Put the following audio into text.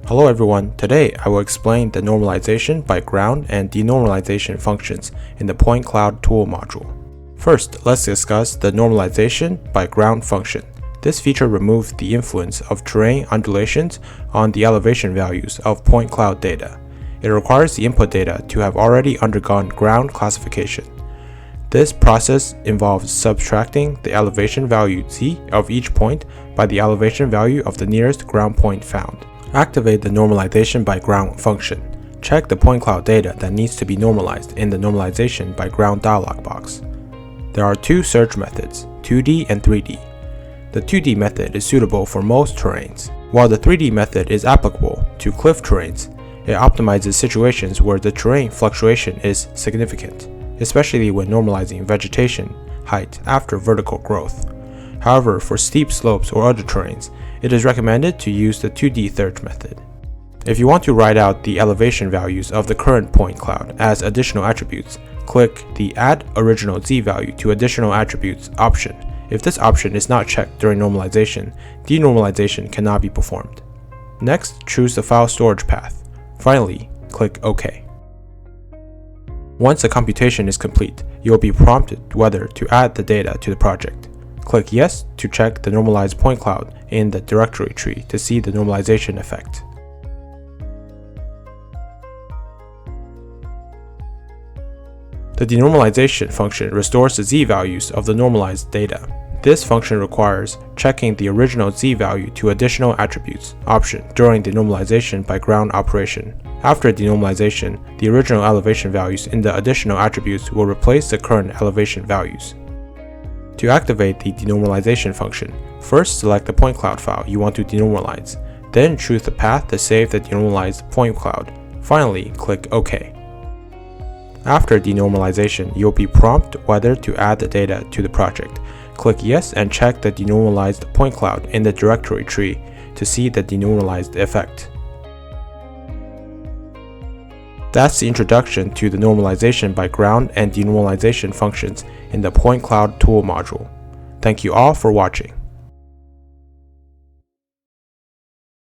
Hello everyone, today I will explain the normalization by ground and denormalization functions in the point cloud tool module. First, let's discuss the normalization by ground function. This feature removes the influence of terrain undulations on the elevation values of point cloud data. It requires the input data to have already undergone ground classification. This process involves subtracting the elevation value z of each point by the elevation value of the nearest ground point found. Activate the normalization by ground function. Check the point cloud data that needs to be normalized in the normalization by ground dialog box. There are two search methods, 2D and 3D. The 2D method is suitable for most terrains, while the 3D method is applicable to cliff terrains. It optimizes situations where the terrain fluctuation is significant, especially when normalizing vegetation height after vertical growth. However, for steep slopes or other terrains, it is recommended to use the 2D search method. If you want to write out the elevation values of the current point cloud as additional attributes, click the Add Original Z Value to Additional Attributes option. If this option is not checked during normalization, denormalization cannot be performed. Next, choose the file storage path. Finally, click OK. Once the computation is complete, you will be prompted whether to add the data to the project. Click Yes to check the normalized point cloud in the directory tree to see the normalization effect. The denormalization function restores the z values of the normalized data. This function requires checking the original z value to additional attributes option during the normalization by ground operation. After denormalization, the original elevation values in the additional attributes will replace the current elevation values. To activate the denormalization function, first select the point cloud file you want to denormalize, then choose the path to save the denormalized point cloud. Finally, click OK. After denormalization, you'll be prompted whether to add the data to the project. Click Yes and check the denormalized point cloud in the directory tree to see the denormalized effect. That's the introduction to the normalization by ground and denormalization functions in the point cloud tool module. Thank you all for watching.